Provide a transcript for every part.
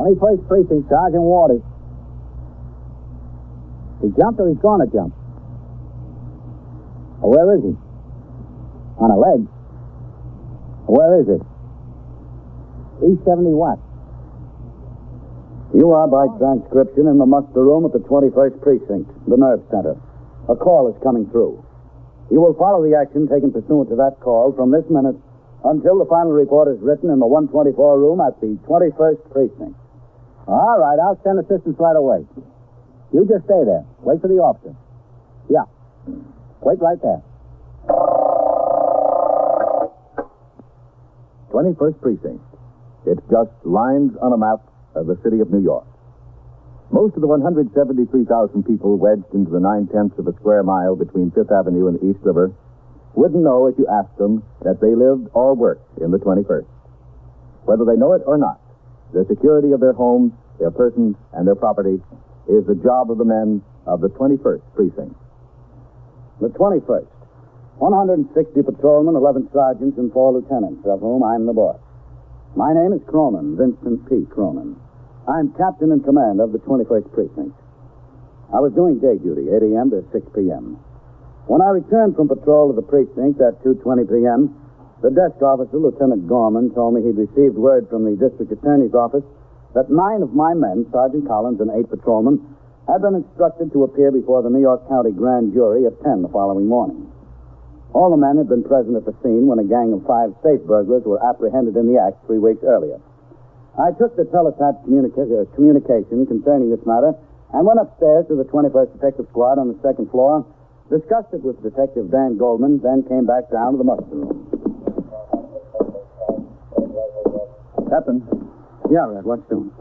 21st Precinct, Sergeant Waters. He jumped or he's going to jump? Oh, where is he? On a ledge. Where is it? East 70 what? You are, by transcription, in the muster room at the 21st Precinct, the nerve center. A call is coming through. You will follow the action taken pursuant to that call from this minute until the final report is written in the 124 room at the 21st Precinct. All right, I'll send assistance right away. You just stay there. Wait for the officer. Yeah. Wait right there. 21st Precinct. It's just lines on a map of the city of New York. Most of the 173,000 people wedged into the 9/10 of a square mile between Fifth Avenue and the East River wouldn't know if you asked them that they lived or worked in the 21st. Whether they know it or not, the security of their homes, their persons, and their property is the job of the men of the 21st Precinct. The 21st. 160 patrolmen, 11 sergeants, and 4 lieutenants, of whom I'm the boss. My name is Cronin, Vincent P. Cronin. I'm captain in command of the 21st Precinct. I was doing day duty, 8 a.m. to 6 p.m. When I returned from patrol of the precinct at 2:20 p.m., the desk officer, Lieutenant Gorman, told me he'd received word from the district attorney's office that 9 of my men, Sergeant Collins and 8 patrolmen, had been instructed to appear before the New York County grand jury at 10 the following morning. All the men had been present at the scene when a gang of 5 safe burglars were apprehended in the act 3 weeks earlier. I took the teletype communication concerning this matter and went upstairs to the 21st Detective Squad on the 2nd floor, discussed it with Detective Dan Goldman, then came back down to the muster room. Captain, Yeah, Red, what's doing?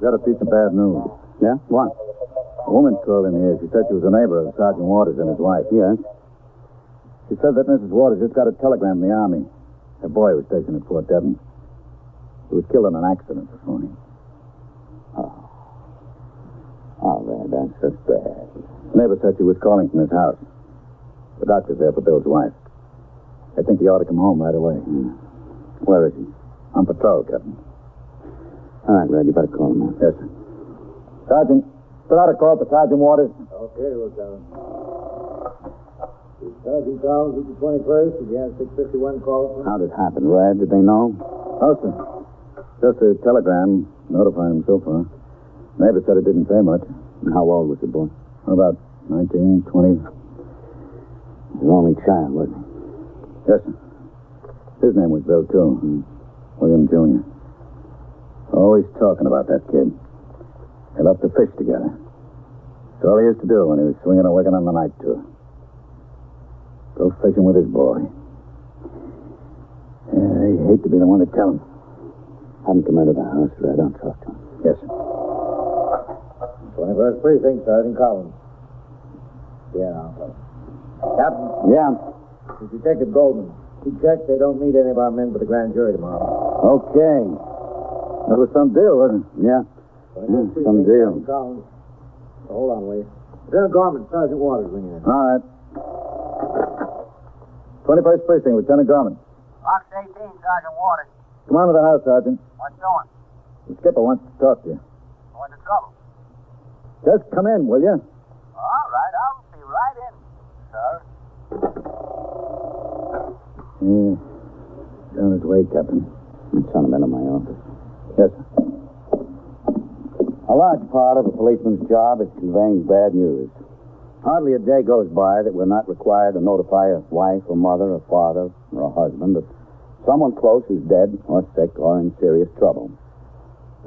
got a piece of bad news. Yeah? What? A woman called in here. She said she was a neighbor of Sergeant Waters and his wife. Yes? She said that Mrs. Waters just got a telegram from the Army. Her boy was stationed at Fort Devon. He was killed in an accident this morning. Oh, Red, that's just bad. The neighbor said she was calling from his house. The doctor's there for Bill's wife. I think he ought to come home right away. Where is he? On patrol, Captain. All right, Red, you better call him out. Yes, sir. Sergeant, put out a call for Sergeant Waters. Okay, Lieutenant. Sergeant Collins at the 21st. Did you have 651 calls from him? How'd it happen, Red? Did they know? Oh, sir. Just a telegram notifying him so far. Neighbor said it didn't say much. And how old was the boy? About 19, 20. His only child, wasn't he? Yes, sir. His name was Bill, too. William Jr. Always talking about that kid. They loved to fish together. That's all he used to do when he was swinging and working on the night tour. Go fishing with his boy. Yeah, I hate to be the one to tell him. Have him come into the house, Red. I'll talk to him. Yes, sir. 21st Precinct, Sergeant Collins. Yeah. Captain, Yeah. it's Detective Goldman. He checked. They don't need any of our men for the grand jury tomorrow. Okay. That was some deal, wasn't it? Yeah. 21st some Precinct, deal. Sergeant Collins. Hold on, will you? Lieutenant Gorman, Sergeant Waters ringing in. All right. 21st Precinct, Lieutenant Gorman. Box 18, Sergeant Waters. Come on to the house, Sergeant. What's doing? The skipper wants to talk to you. Going to trouble. Just come in, will you? All right, I'll be right in, sir. Yeah. On his way, Captain. Send him into my office. Yes, sir. A large part of a policeman's job is conveying bad news. Hardly a day goes by that we're not required to notify a wife or mother or father or a husband that someone close is dead or sick or in serious trouble.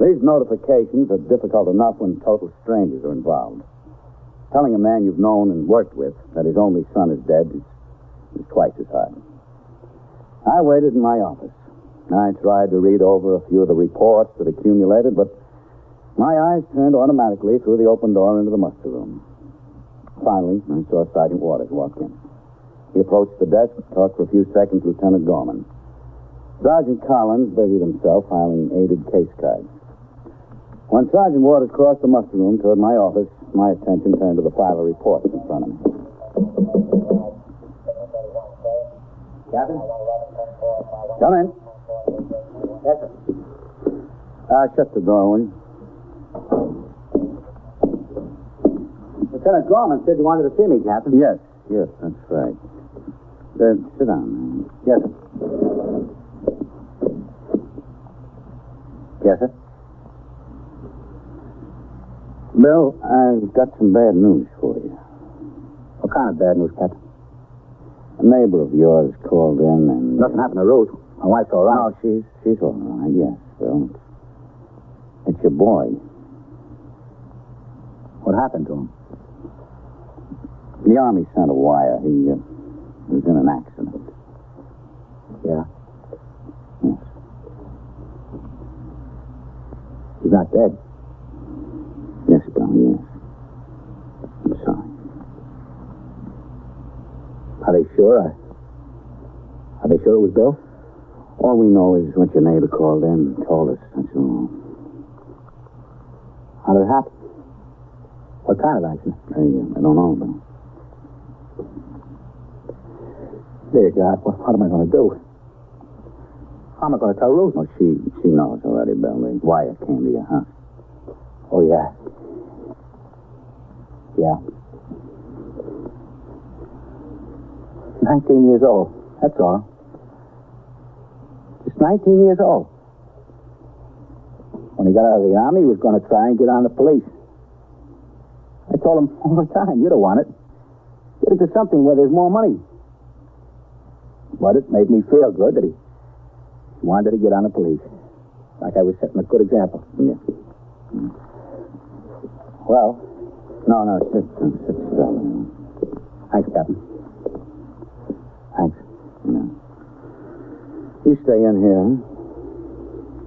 These notifications are difficult enough when total strangers are involved. Telling a man you've known and worked with that his only son is dead is twice as hard. I waited in my office. I tried to read over a few of the reports that accumulated, but my eyes turned automatically through the open door into the muster room. Finally, I saw Sergeant Waters walk in. He approached the desk, talked for a few seconds with Lieutenant Gorman. Sergeant Collins busied himself filing aided case cards. When Sergeant Waters crossed the muster room toward my office, my attention turned to the pile of reports in front of me. Captain? Come in. Yes, sir. Shut the door, will you? Lieutenant Gorman said you wanted to see me, Captain. Yes, that's right. Sit down, man. Yes, sir. Yes, sir. Bill, I've got some bad news for you. What kind of bad news, Captain? A neighbor of yours called in and... Nothing happened to Ruth. My wife's all right. No, she's all right, yes, Bill. It's your boy. What happened to him? The Army sent a wire. He was in an accident. Yeah. Yes. He's not dead. Yes, Bill, yes. I'm sorry. Are they sure? Are they sure it was Bill? All we know is what your neighbor called in and told us. That's all. How did it happen? What kind of accident? I don't know, Bill. Dear God, what am I going to do? How am I going to tell Ruth? Oh, she knows already, Bill. The wire came to your house. Oh, yeah. Yeah. 19 years old. That's all. Just 19 years old. When he got out of the Army, he was going to try and get on the police. I told him all the time, you don't want it. Get into something where there's more money. But it made me feel good that he wanted to get on the police. Like I was setting a good example. Yeah. Well, No, sit down. thanks, Captain. Thanks. Yeah. You stay in here, huh?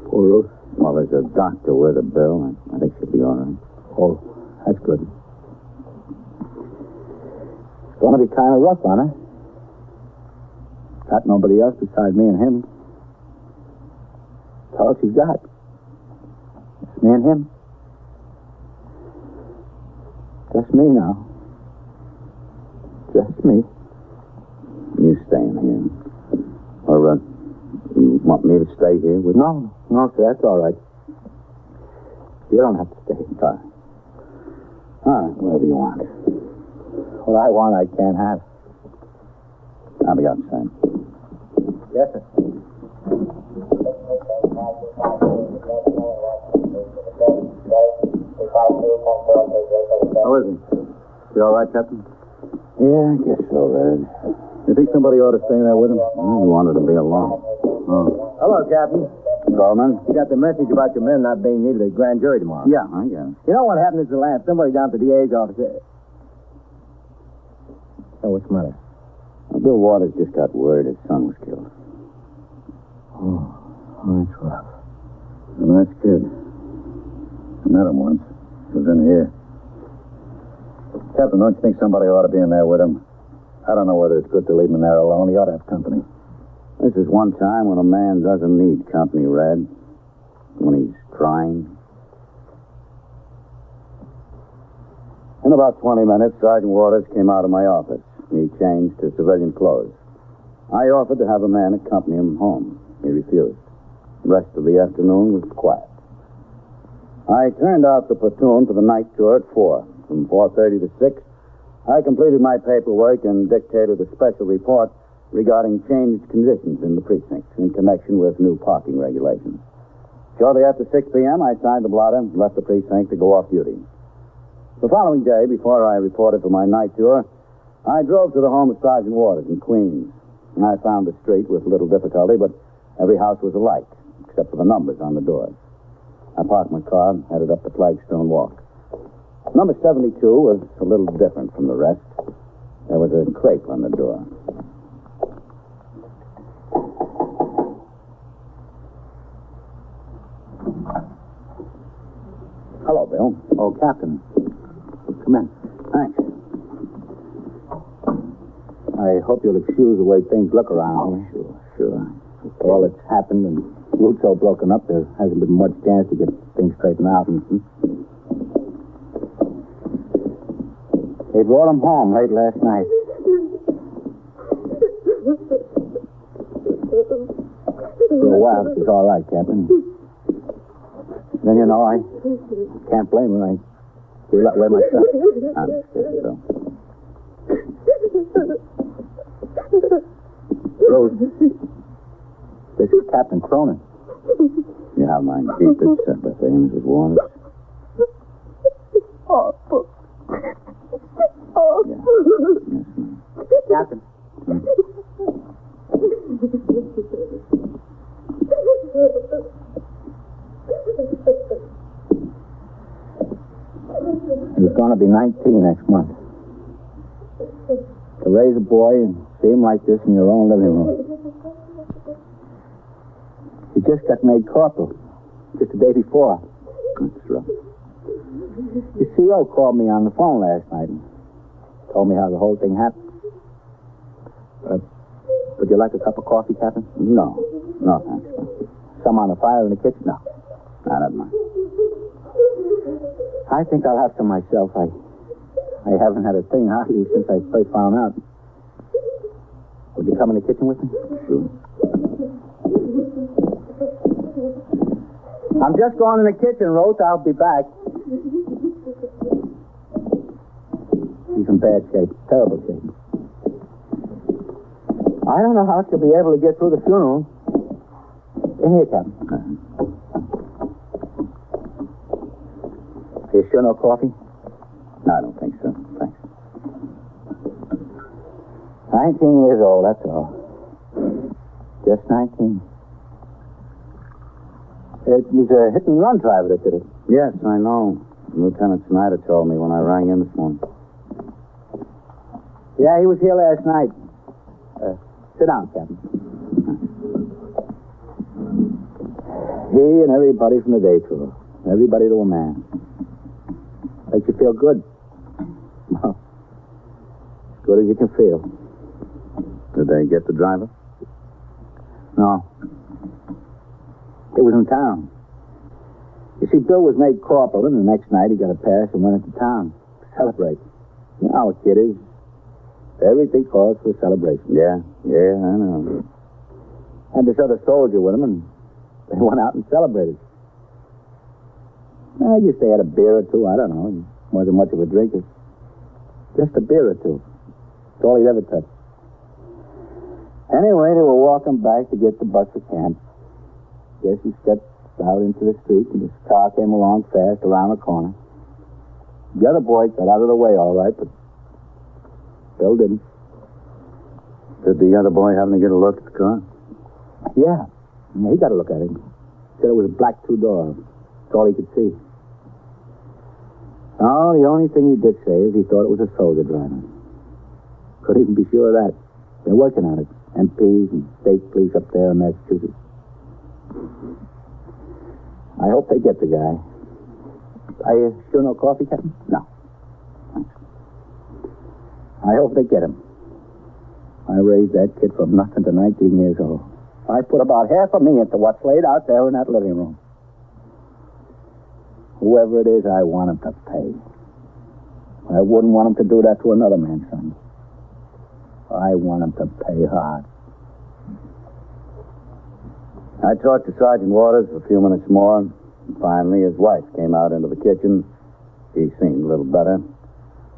Poor Ruth. Well, there's a doctor with her, Bill. I think she'll be all right. Oh, that's good. It's going to be kind of rough on her. Got nobody else besides me and him. That's all she's got. It's me and him. Just me now. Just me. You stay in here. Or, you want me to stay here with you? No, sir, that's all right. You don't have to stay. Fine. All right, whatever you want. What I want, I can't have. I'll be outside. Yes, sir. How is he? You all right, Captain? Yeah, I guess so, Red. You think somebody ought to stay there with him? He wanted to be alone. Oh. Hello, Captain. Gorman? You got the message about your men not being needed at grand jury tomorrow. Yeah, I get it. You know what happened is the last. Somebody down at the DA's office. Oh, what's the matter? Bill Waters just got word his son was killed. Oh, that's rough. A nice kid. I met him once. He was in here. Captain, don't you think somebody ought to be in there with him? I don't know whether it's good to leave him in there alone. He ought to have company. This is one time when a man doesn't need company, Red. When he's crying. In about 20 minutes, Sergeant Waters came out of my office. He changed to civilian clothes. I offered to have a man accompany him home. He refused. The rest of the afternoon was quiet. I turned out the platoon for the night tour at 4. From 4:30 to 6, I completed my paperwork and dictated a special report regarding changed conditions in the precinct in connection with new parking regulations. Shortly after 6 p.m., I signed the blotter and left the precinct to go off duty. The following day, before I reported for my night tour, I drove to the home of Sergeant Waters in Queens. I found the street with little difficulty, but every house was alike, except for the numbers on the doors. I parked my car and headed up the flagstone walk. Number 72 was a little different from the rest. There was a crepe on the door. Hello, Bill. Oh, Captain. Come in. Thanks. I hope you'll excuse the way things look around here. Sure. All that's happened and route so broken up, there hasn't been much chance to get things straightened out. Mm-hmm. They brought him home late last night. For a while, it was all right, Captain. Then, I can't blame her. I feel that way myself. I understand, Bill. Rose, this is Captain Cronin. You have my deepest sympathy, Mrs. Waters. Awful. Yeah. Yes, ma'am. Captain. He's going to be 19 next month. To raise a boy and see him like this in your own living room. He just got made corporal just the day before. That's rough. The CO called me on the phone last night and told me how the whole thing happened. Would you like a cup of coffee, Captain? No. No, thanks, Bill. Some on the fire in the kitchen? No. I don't mind. I think I'll have some myself. I haven't had a thing hardly since I first found out. Would you come in the kitchen with me? Sure. I'm just going in the kitchen, Rose. I'll be back. He's in bad shape. Terrible shape. I don't know how she'll be able to get through the funeral. In here, Captain. Are you sure no coffee? No, I don't think so. Thanks. 19 years old, that's all. Just 19. It was a hit-and-run driver that did it. Yes, I know. Lieutenant Snyder told me when I rang in this morning. Yeah, he was here last night. Sit down, Captain. He and everybody from the day tour. Everybody to a man. Makes you feel good. Well, as good as you can feel. Did they get the driver? No. It was in town. You see, Bill was made corporal, and the next night he got a pass and went into town to celebrate. You know how a kid is. Everything calls for a celebration. Yeah, I know. Had this other soldier with him, and they went out and celebrated. I guess they had a beer or two. I don't know. He wasn't much of a drinker. Just a beer or two. That's all he'd ever touched. Anyway, they were walking back to get the bus for camp. Guess he stepped out into the street, and his car came along fast around the corner. The other boy got out of the way all right, but Bill didn't. Did the other boy happen to get a look at the car? Yeah, he got a look at it. Said it was a black two-door. That's all he could see. Oh, the only thing he did say is he thought it was a soldier driver. Couldn't even be sure of that. They're working on it. MPs and state police up there in Massachusetts. I hope they get the guy. Are you sure no coffee, Captain? No. I hope they get him. I raised that kid from nothing to 19 years old. I put about half of me into what's laid out there in that living room. Whoever it is, I want him to pay. I wouldn't want him to do that to another man's son. I want him to pay hard. I talked to Sergeant Waters for a few minutes more. And finally, his wife came out into the kitchen. He seemed a little better.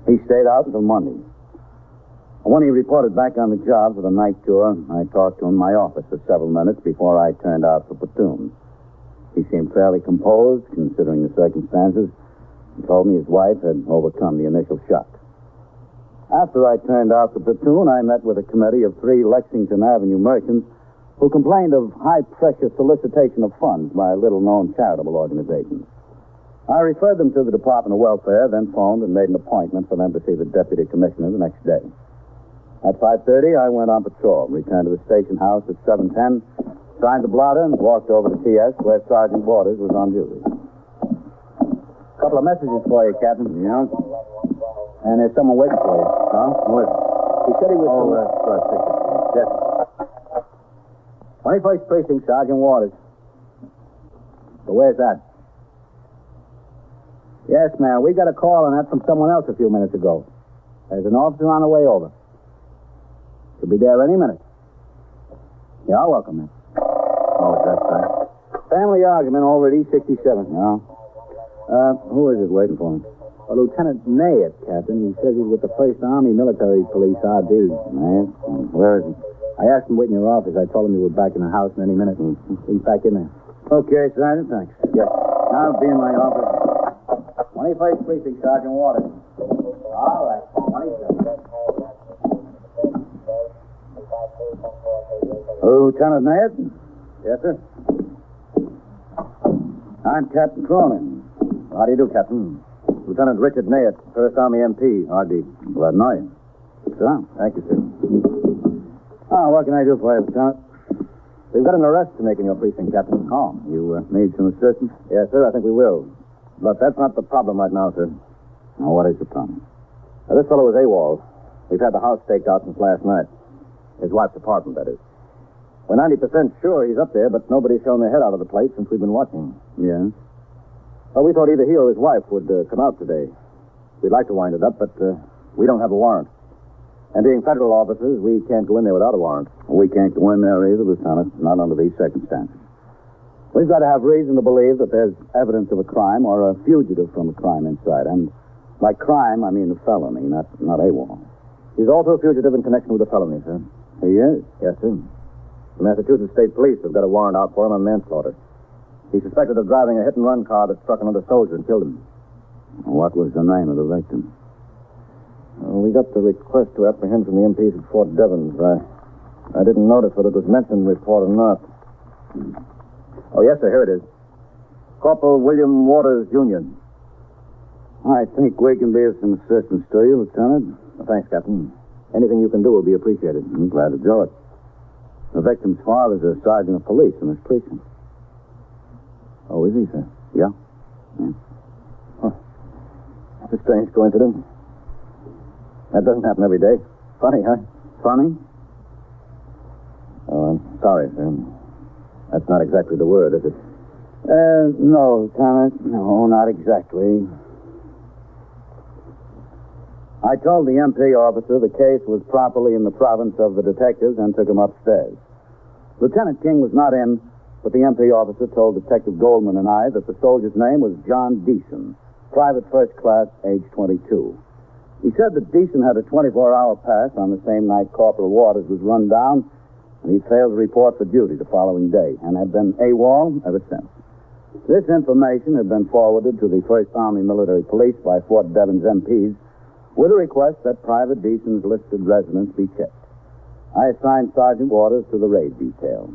He stayed out until Monday. When he reported back on the job for the night tour, I talked to him in my office for several minutes before I turned out for platoon. He seemed fairly composed, considering the circumstances, and told me his wife had overcome the initial shock. After I turned out for platoon, I met with a committee of 3 Lexington Avenue merchants who complained of high-pressure solicitation of funds by little-known charitable organizations. I referred them to the Department of Welfare, then phoned and made an appointment for them to see the Deputy Commissioner the next day. At 5:30, I went on patrol, returned to the station house at 7:10, signed the blotter, and walked over to TS where Sergeant Waters was on duty. A couple of messages for you, Captain. Yeah? And there's someone waiting for you. Huh? What? He said he was Yes. 21st Precinct, Sergeant Waters. So where's that? Yes, ma'am. We got a call on that from someone else a few minutes ago. There's an officer on the way over. He'll be there any minute. You're welcome, man. Oh, that's right. Family argument over at E67. No. Who is it waiting for me? Lieutenant Nayet, Captain. He says he's with the 1st Army Military Police, RD. Man, where is he? I asked him wait in your office. I told him you were back in the house in any minute. He's back in there. Okay, Sergeant, thanks. Yes. I'll be in my office. 21st Precinct, Sergeant Waters. All right. 27. Lieutenant Nayet? Yes, sir. I'm Captain Cronin. How do you do, Captain? Lieutenant Richard Nayet, 1st Army MP, RD. Glad to know you. Sit down. Thank you, sir. What can I do for you, Lieutenant? We've got an arrest to make in your precinct, Captain. Oh, you need some assistance? Yes, sir, I think we will. But that's not the problem right now, sir. Now, what is the problem? This fellow is AWOL. We've had the house staked out since last night. His wife's apartment, that is. We're 90% sure he's up there, but nobody's shown their head out of the place since we've been watching. Yes? Well, we thought either he or his wife would come out today. We'd like to wind it up, but we don't have a warrant. And being federal officers, we can't go in there without a warrant. We can't go in there either, Lieutenant, not under these circumstances. We've got to have reason to believe that there's evidence of a crime or a fugitive from a crime inside. And by crime, I mean a felony, not AWOL. He's also a fugitive in connection with a felony, sir. He is? Yes, sir. The Massachusetts State Police have got a warrant out for him on manslaughter. He's suspected of driving a hit-and-run car that struck another soldier and killed him. What was the name of the victim? We got the request to apprehend from the MPs at Fort Devens. I didn't notice whether it was mentioned in the report or not. Oh, yes, sir, here it is. Corporal William Waters, Jr. I think we can be of some assistance to you, Lieutenant. Thanks, Captain. Anything you can do will be appreciated. I'm glad to do it. The victim's father's a sergeant of police in this precinct. Oh, is he, sir? Yeah. That's a strange coincidence. That doesn't happen every day. Funny, huh? Funny? Oh, I'm sorry, sir. That's not exactly the word, is it? No, Lieutenant. No, not exactly. I told the MP officer the case was properly in the province of the detectives and took him upstairs. Lieutenant King was not in, but the MP officer told Detective Goldman and I that the soldier's name was John Deason, private first class, age 22. He said that Deason had a 24-hour pass on the same night Corporal Waters was run down, and he failed to report for duty the following day and had been AWOL ever since. This information had been forwarded to the 1st Army Military Police by Fort Devens MPs with a request that Private Deason's listed residence be checked. I assigned Sergeant Waters to the raid detail.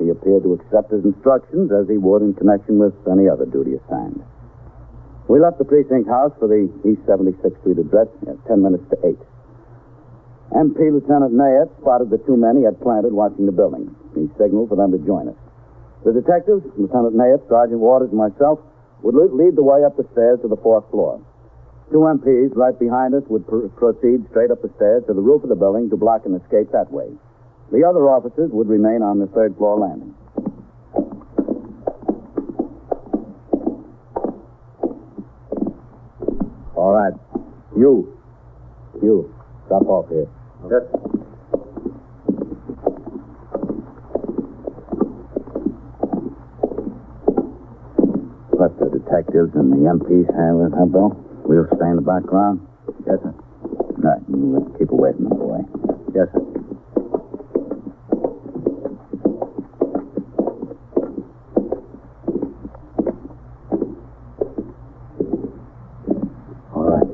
He appeared to accept his instructions as he would in connection with any other duty assigned. We left the precinct house for the East 76th Street address at 10 minutes to 8. MP Lieutenant Nayet spotted the two men he had planted watching the building. He signaled for them to join us. The detectives, Lieutenant Nayet, Sergeant Waters, and myself, would lead the way up the stairs to the 4th floor. Two MPs right behind us would proceed straight up the stairs to the roof of the building to block an escape that way. The other officers would remain on the 3rd floor landing. All right. You. Stop off here. Yes. Let the detectives and the MPs handle it, huh, Bill? We'll stay in the background. Yes, sir. Right, you keep away from the boy. Yes, sir. All right.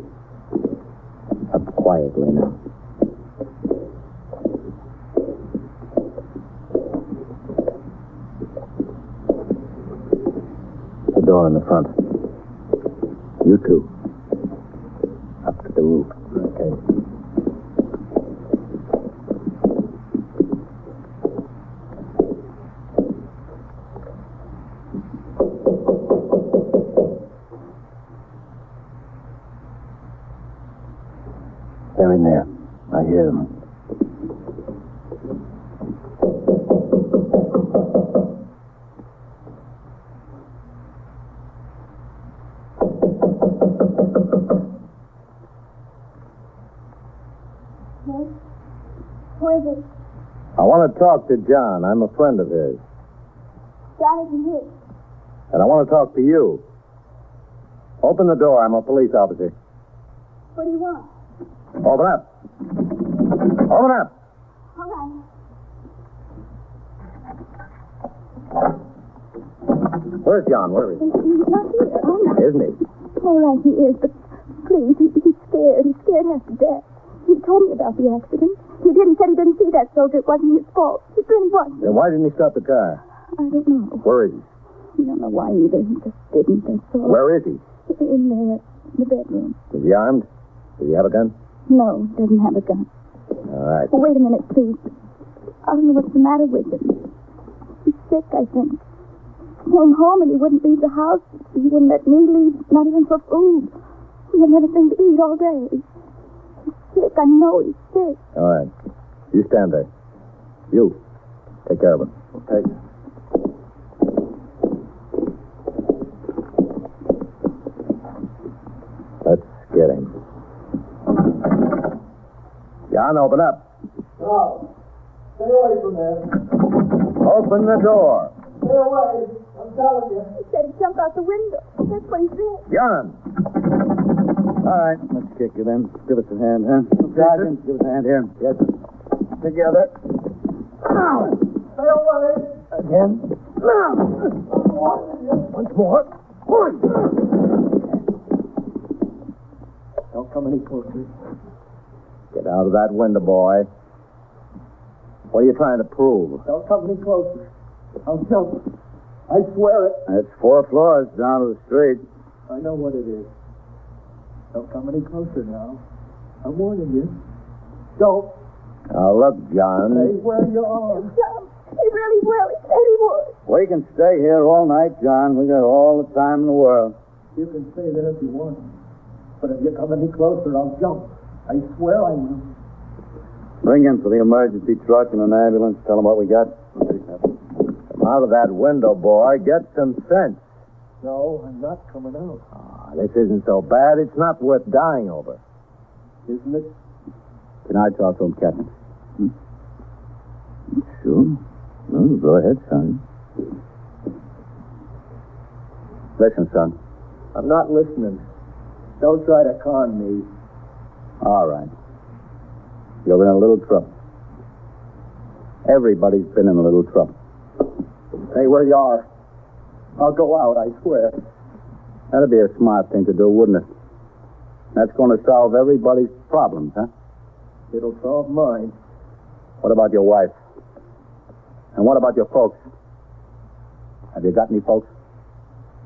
Up quietly now. The door in the front. You two. Up to the roof. Okay. They're in there. I hear them. Who is it? I want to talk to John. I'm a friend of his. John isn't here. And I want to talk to you. Open the door. I'm a police officer. What do you want? Open up. Open up. All right. Where's John? Where is he? He's not here. Oh, no. Isn't he? All right, he is, but please, he's scared. He's scared half to death. He told me about the accident. He said he didn't see that soldier. It wasn't his fault. It really wasn't. Then why didn't he stop the car? I don't know. Where is he? I don't know why either. He just didn't, that's all. Where is he? In the bedroom. Is he armed? Does he have a gun? No, he doesn't have a gun. All right. Oh, wait a minute, please. I don't know what's the matter with him. He's sick, I think. He came home and he wouldn't leave the house. He wouldn't let me leave, not even for food. We haven't had anything to eat all day. He's sick. I know he's sick. All right. You stand there. You. Take care of him. Okay. Let's get him. John, open up. No. Stay away from there. Open the door. Stay away. I'm telling you. He said he'd jump out the window. That's what he said. John. All right, let's kick you then. Give us a hand, huh? Sergeant, give us a hand here. Yes. Together. Stay away. Again. Once more. Don't come any closer. Get out of that window, boy. What are you trying to prove? Don't come any closer. I'll jump. I swear it. That's 4 floors down to the street. I know what it is. Don't come any closer now. I'm warning you. Don't. Now, look, John. Stay where you are. Jump. He really will. He said he would. We can stay here all night, John. We got all the time in the world. You can stay there if you want. But if you come any closer, I'll jump. I swear I will. Bring in for the emergency truck and an ambulance. Tell them what we got. Come out of that window, boy. Get some sense. No, I'm not coming out. This isn't so bad. It's not worth dying over. Isn't it? Can I talk to him, Captain? Sure. Well, go ahead, son. Listen, son. I'm not listening. Don't try to con me. All right. You're in a little trouble. Everybody's been in a little trouble. Stay where you are. I'll go out, I swear. That'd be a smart thing to do, wouldn't it? That's going to solve everybody's problems, huh? It'll solve mine. What about your wife? And what about your folks? Have you got any folks?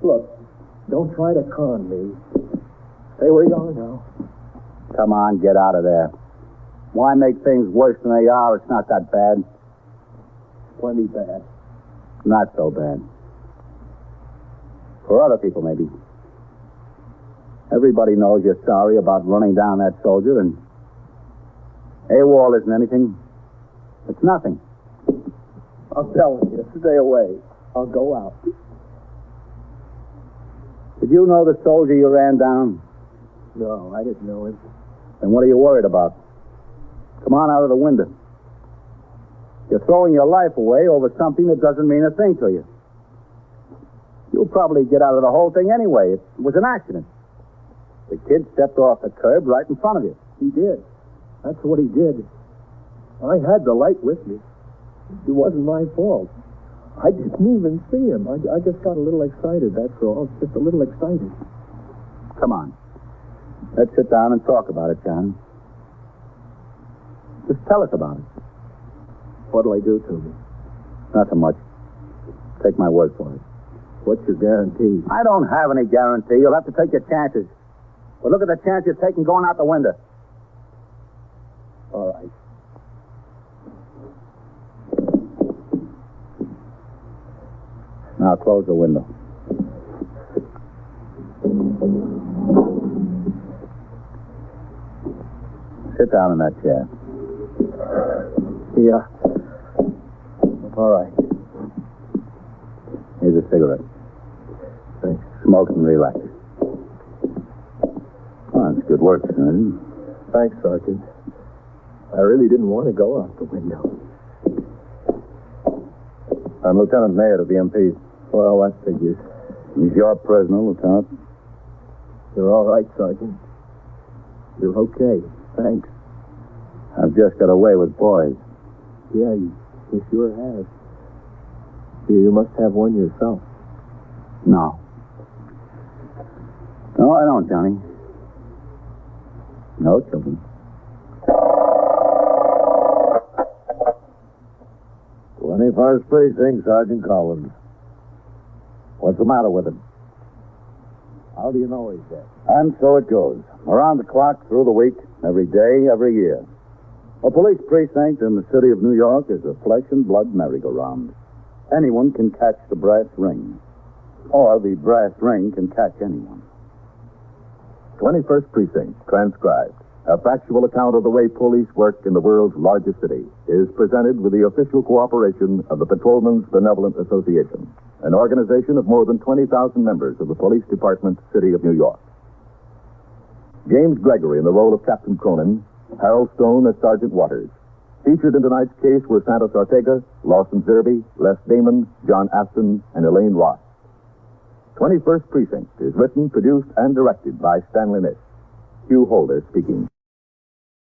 Look, don't try to con me. Stay where you are now. Come on, get out of there. Why make things worse than they are? It's not that bad. Plenty bad. Not so bad. For other people, maybe. Everybody knows you're sorry about running down that soldier, and AWOL isn't anything. It's nothing. I'm telling you, stay away. I'll go out. Did you know the soldier you ran down? No, I didn't know him. Then what are you worried about? Come on out of the window. You're throwing your life away over something that doesn't mean a thing to you. You'll probably get out of the whole thing anyway. It was an accident. The kid stepped off the curb right in front of you. He did. That's what he did. I had the light with me. It wasn't my fault. I didn't even see him. I just got a little excited, that's all. Just a little excited. Come on. Let's sit down and talk about it, John. Just tell us about it. What'll I do to me? Nothing much. Take my word for it. What's your guarantee? I don't have any guarantee. You'll have to take your chances. But look at the chance you're taking going out the window. All right. Now close the window. Sit down in that chair. Yeah. All right. Here's a cigarette. Thanks. Smoke and relax. Oh, that's good work, son. Thanks, Sergeant. I really didn't want to go out the window. I'm Lieutenant Mayor of the MPs. Well, that figures. He's your prisoner, Lieutenant. You're all right, Sergeant. You're okay. Thanks. I've just got away with boys. Yeah, you sure have. You must have one yourself. No. No, I don't, Johnny. No children. 21st Precinct, Sergeant Collins. What's the matter with him? How do you know he's dead? And so it goes. Around the clock, through the week, every day, every year. A police precinct in the city of New York is a flesh and blood merry-go-round. Anyone can catch the brass ring. Or the brass ring can catch anyone. 21st Precinct, transcribed. A factual account of the way police work in the world's largest city is presented with the official cooperation of the Patrolmen's Benevolent Association, an organization of more than 20,000 members of the Police Department, City of New York. James Gregory in the role of Captain Cronin, Harold Stone as Sergeant Waters. Featured in tonight's case were Santos Ortega, Lawson Zerby, Les Damon, John Aston, and Elaine Ross. 21st Precinct is written, produced, and directed by Stanley Niss. Hugh Holder speaking.